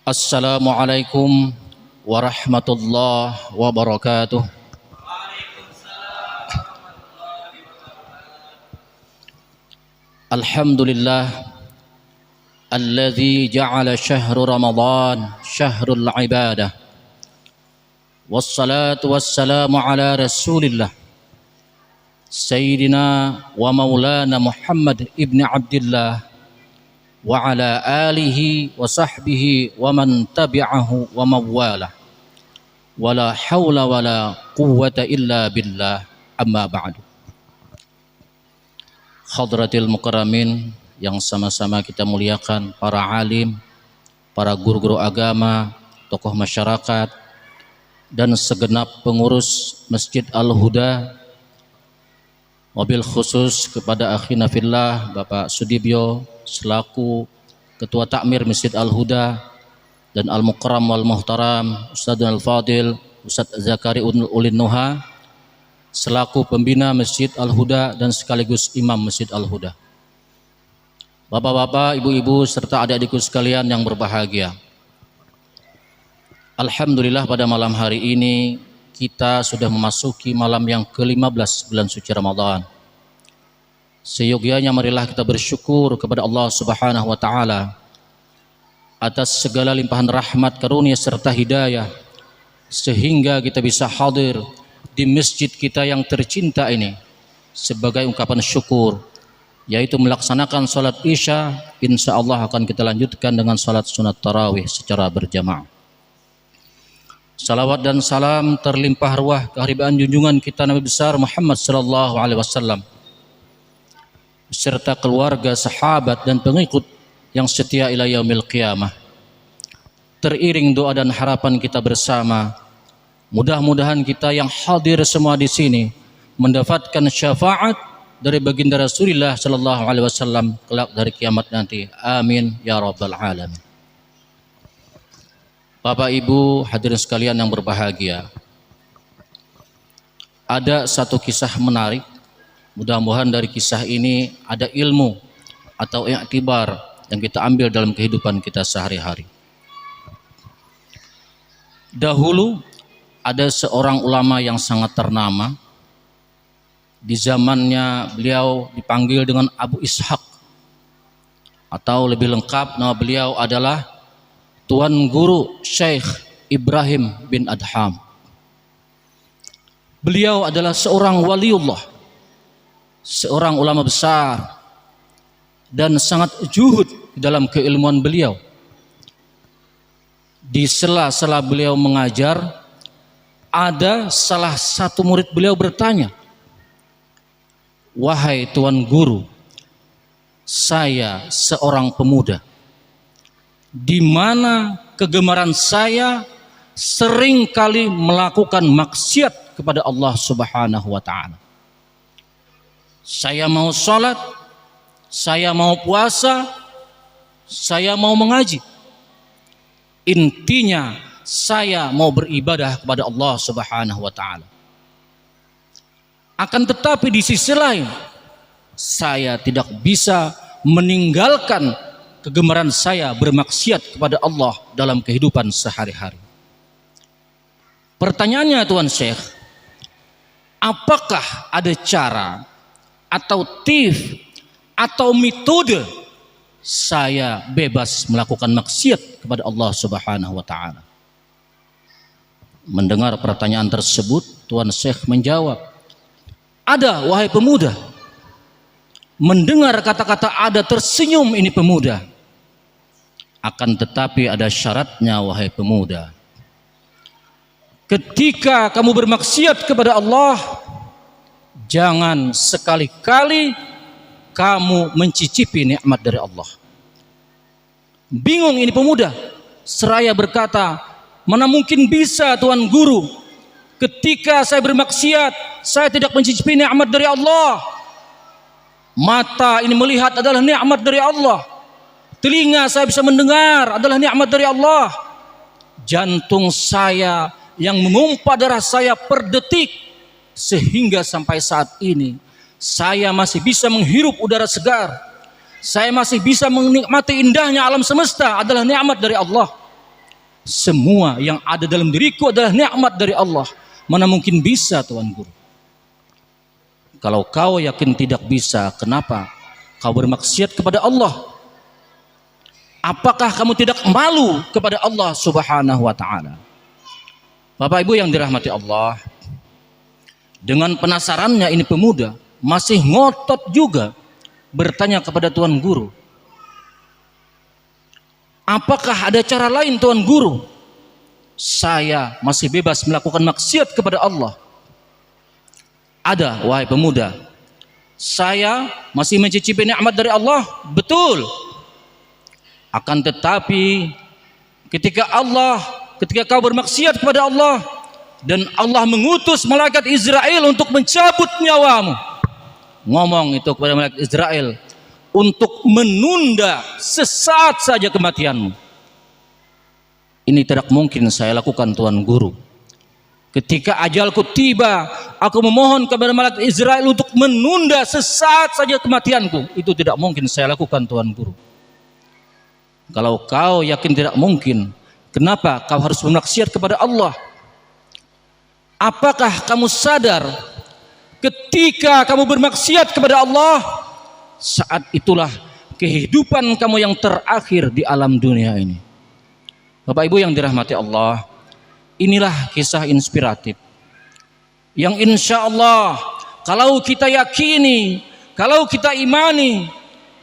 Assalamualaikum warahmatullahi wabarakatuh. Alhamdulillah alladzi ja'ala syahru Ramadan syahrul ibadah. Wassalatu wassalamu ala Rasulillah Sayyidina wa maulana Muhammad ibn Abdullah wa ala alihi wa sahbihi wa man tabi'ahu wa mawalah. Wala hawla wala quwwata illa billah, amma ba'du. Hadratil mukarramin yang sama-sama kita muliakan, para alim, para guru-guru agama, tokoh masyarakat, dan segenap pengurus Masjid Al-Huda, wabil khusus kepada akhina fillah Bapak Sudibyo selaku Ketua Takmir Masjid Al-Huda, dan Al-Mukarram wal Muhtaram Ustadz Al-Fadil Ustadz Zakari Ulin Nuha selaku pembina Masjid Al-Huda dan sekaligus imam Masjid Al-Huda. Bapak-bapak, ibu-ibu serta adik-adikku sekalian yang berbahagia, alhamdulillah pada malam hari ini kita sudah memasuki malam yang ke-15 bulan suci Ramadan. Seyogyanya marilah kita bersyukur kepada Allah Subhanahu wa taala atas segala limpahan rahmat, karunia serta hidayah sehingga kita bisa hadir di masjid kita yang tercinta ini sebagai ungkapan syukur, yaitu melaksanakan salat Isya. Insyaallah akan kita lanjutkan dengan salat sunat tarawih secara berjamaah. Salawat dan salam terlimpah ruah keharibaan junjungan kita Nabi besar Muhammad sallallahu alaihi wasallam beserta keluarga, sahabat dan pengikut yang setia ila yaumil qiyamah. Teriring doa dan harapan kita bersama, mudah-mudahan kita yang hadir semua di sini mendapatkan syafaat dari baginda Rasulullah sallallahu alaihi wasallam kelak dari kiamat nanti. Amin ya rabbal alamin. Bapak Ibu hadirin sekalian yang berbahagia, ada satu kisah menarik. Mudah-mudahan dari kisah ini ada ilmu atau i'tibar yang kita ambil dalam kehidupan kita sehari-hari. Dahulu ada seorang ulama yang sangat ternama. Di zamannya beliau dipanggil dengan Abu Ishaq, atau lebih lengkap nama beliau adalah Tuan Guru Syekh Ibrahim bin Adham. Beliau adalah seorang waliullah, seorang ulama besar, dan sangat juhud dalam keilmuan beliau. Di sela-sela beliau mengajar, ada salah satu murid beliau bertanya, "Wahai Tuan Guru, saya seorang pemuda, di mana kegemaran saya sering kali melakukan maksiat kepada Allah Subhanahu wa taala. Saya mau sholat, saya mau puasa, saya mau mengaji. Intinya saya mau beribadah kepada Allah Subhanahu wa taala. Akan tetapi di sisi lain, saya tidak bisa meninggalkan kegemaran saya bermaksiat kepada Allah dalam kehidupan sehari-hari." Pertanyaannya, Tuan Syekh, apakah ada cara atau tips atau metode saya bebas melakukan maksiat kepada Allah Subhanahu wa taala? Mendengar pertanyaan tersebut, Tuan Syekh menjawab, "Ada, wahai pemuda." Mendengar kata-kata "ada" tersenyum ini pemuda. Akan tetapi ada syaratnya, wahai pemuda. Ketika kamu bermaksiat kepada Allah, jangan sekali-kali kamu mencicipi nikmat dari Allah. Bingung ini pemuda, seraya berkata, "Mana mungkin bisa, Tuan Guru, ketika saya bermaksiat, saya tidak mencicipi nikmat dari Allah. Mata ini melihat adalah nikmat dari Allah. Telinga saya bisa mendengar adalah nikmat dari Allah. Jantung saya yang mengumpat darah saya per detik, sehingga sampai saat ini saya masih bisa menghirup udara segar. Saya masih bisa menikmati indahnya alam semesta adalah nikmat dari Allah. Semua yang ada dalam diriku adalah nikmat dari Allah. Mana mungkin bisa, Tuan Guru? Kalau kau yakin tidak bisa, kenapa kau bermaksiat kepada Allah? Apakah kamu tidak malu kepada Allah Subhanahu wa ta'ala? Bapak Ibu yang dirahmati Allah, dengan penasarannya ini pemuda masih ngotot juga bertanya kepada Tuan Guru, apakah ada cara lain Tuan Guru? Saya masih bebas melakukan maksiat kepada Allah. Ada, wahai pemuda. Saya masih mencicipi nikmat dari Allah, betul. Akan tetapi ketika kau bermaksiat kepada Allah dan Allah mengutus malaikat Israel untuk mencabut nyawamu, ngomong itu kepada malaikat Israel untuk menunda sesaat saja kematianmu. Ini tidak mungkin saya lakukan, Tuan Guru. Ketika ajalku tiba, aku memohon kepada malaikat Israel untuk menunda sesaat saja kematianku. Itu tidak mungkin saya lakukan, Tuan Guru. Kalau kau yakin tidak mungkin, kenapa kau harus bermaksiat kepada Allah? Apakah kamu sadar ketika kamu bermaksiat kepada Allah, saat itulah kehidupan kamu yang terakhir di alam dunia ini? Bapak Ibu yang dirahmati Allah, inilah kisah inspiratif yang insya Allah kalau kita yakini, kalau kita imani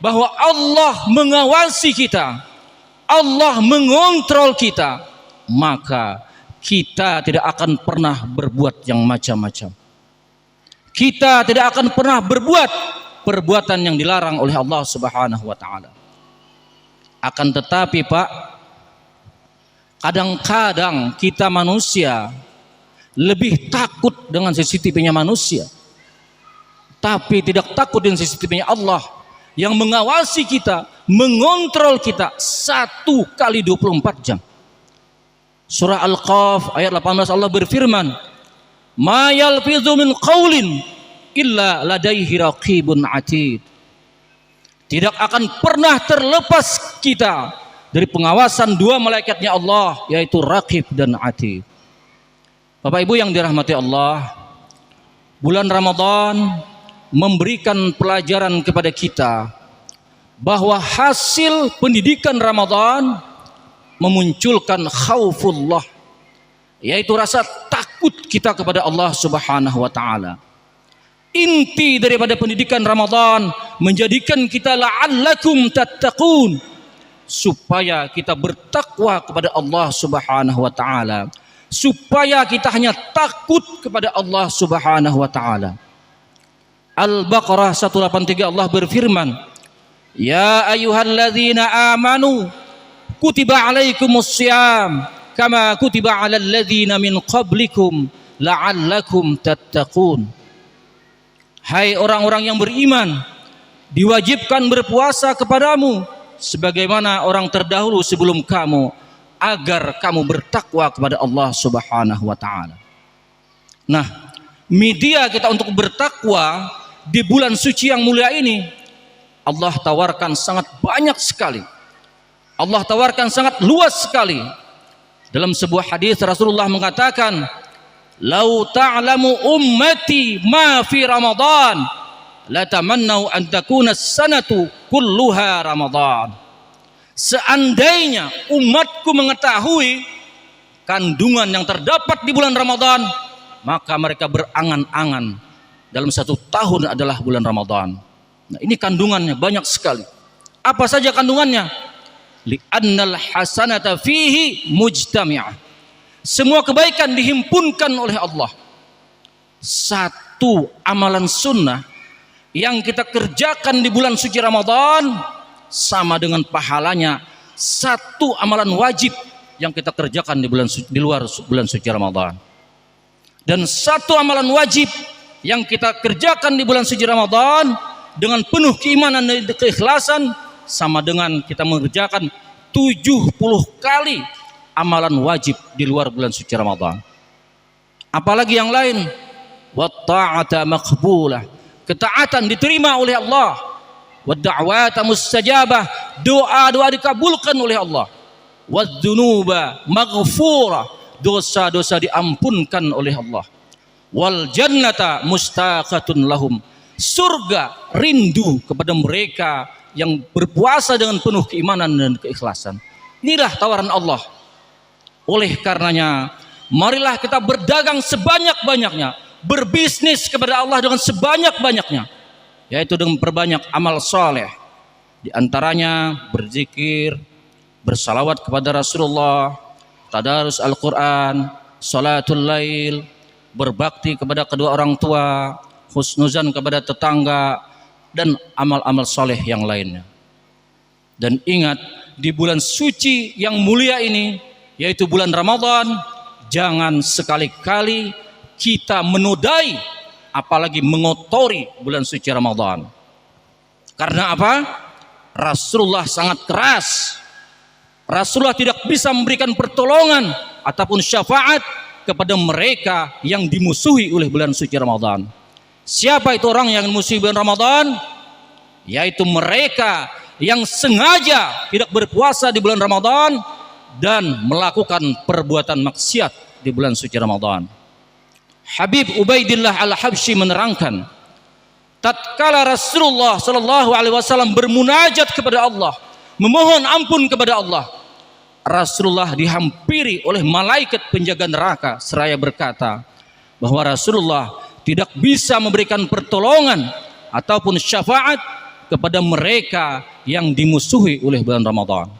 bahwa Allah mengawasi kita, Allah mengontrol kita, maka kita tidak akan pernah berbuat yang macam-macam. Kita tidak akan pernah berbuat perbuatan yang dilarang oleh Allah Subhanahu wa ta'ala. Akan tetapi Pak, kadang-kadang kita manusia lebih takut dengan CCTV-nya manusia, tapi tidak takut dengan CCTV-nya Allah yang mengawasi kita, mengontrol kita 1 kali 24 jam. Surah Al-Qaf ayat 18 Allah berfirman, "Ma yalfizu min qaulin illa ladaihi raqibun atid." Tidak akan pernah terlepas kita dari pengawasan 2 malaikatnya Allah, yaitu Raqib dan Atid. Bapak Ibu yang dirahmati Allah, bulan Ramadan memberikan pelajaran kepada kita bahwa hasil pendidikan Ramadan memunculkan khaufullah, yaitu rasa takut kita kepada Allah Subhanahu wa ta'ala. Inti daripada pendidikan Ramadan menjadikan kita la'allakum tattaqun, supaya kita bertakwa kepada Allah Subhanahu wa ta'ala, supaya kita hanya takut kepada Allah Subhanahu wa ta'ala. Al-Baqarah 183 Allah berfirman, "Ya ayyuhalladzina amanu kutiba alaikumus syiyam kama kutiba alal ladzina min qablikum la'allakum tattaqun." Hai orang-orang yang beriman, diwajibkan berpuasa kepadamu sebagaimana orang terdahulu sebelum kamu, agar kamu bertakwa kepada Allah Subhanahu wa ta'ala. Nah, media kita untuk bertakwa di bulan suci yang mulia ini, Allah tawarkan sangat banyak sekali. Allah tawarkan sangat luas sekali. Dalam sebuah hadis Rasulullah mengatakan, "Lau ta'lamu ummati ma fi Ramadan, la tamannau an takuna as-sanatu kulluha Ramadan." Seandainya umatku mengetahui kandungan yang terdapat di bulan Ramadan, maka mereka berangan-angan dalam 1 tahun adalah bulan Ramadan. Nah, ini kandungannya banyak sekali. Apa saja kandungannya? Li'annal hasanata fihi mujtami'ah. Semua kebaikan dihimpunkan oleh Allah. Satu amalan sunnah yang kita kerjakan di bulan suci Ramadan sama dengan pahalanya 1 amalan wajib yang kita kerjakan di luar bulan suci Ramadan. Dan 1 amalan wajib yang kita kerjakan di bulan suci Ramadan dengan penuh keimanan dan keikhlasan sama dengan kita mengerjakan 70 kali amalan wajib di luar bulan suci Ramadan. Apalagi yang lain? Wa ta'ata maqbulah, ketaatan diterima oleh Allah. Wa da'wata mustajabah, doa-doa dikabulkan oleh Allah. wadzunuba maghfura, dosa-dosa diampunkan oleh Allah. Wal jannata mustaqatun lahum, surga rindu kepada mereka yang berpuasa dengan penuh keimanan dan keikhlasan. Inilah tawaran Allah. Oleh karenanya, marilah kita berdagang sebanyak-banyaknya, berbisnis kepada Allah dengan sebanyak-banyaknya, yaitu dengan perbanyak amal soleh. Di antaranya berzikir, bersalawat kepada Rasulullah, tadarus Al-Quran, salatul lail, berbakti kepada kedua orang tua, husnuzan kepada tetangga, dan amal-amal soleh yang lainnya. Dan ingat, di bulan suci yang mulia ini, yaitu bulan Ramadan, jangan sekali-kali kita menodai, apalagi mengotori bulan suci Ramadan. Karena apa? Rasulullah sangat keras. Rasulullah tidak bisa memberikan pertolongan ataupun syafaat kepada mereka yang dimusuhi oleh bulan suci Ramadan. Siapa itu orang yang dimusuhi bulan Ramadan? Yaitu mereka yang sengaja tidak berpuasa di bulan Ramadan dan melakukan perbuatan maksiat di bulan suci Ramadan. Habib Ubaidillah Al-Habsyi menerangkan, tatkala Rasulullah sallallahu alaihi wasallam bermunajat kepada Allah, memohon ampun kepada Allah, Rasulullah dihampiri oleh malaikat penjaga neraka seraya berkata bahwa Rasulullah tidak bisa memberikan pertolongan ataupun syafaat kepada mereka yang dimusuhi oleh bulan Ramadan.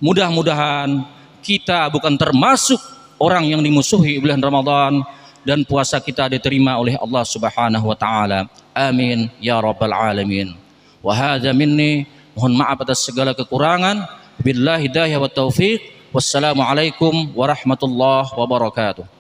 Mudah-mudahan kita bukan termasuk orang yang dimusuhi bulan Ramadan dan puasa kita diterima oleh Allah Subhanahu wa taala. Amin ya rabbal alamin. Wa hadza minni, mohon maaf atas segala kekurangan. Billahi hidayah wa taufiq. Wassalamualaikum warahmatullahi wabarakatuh.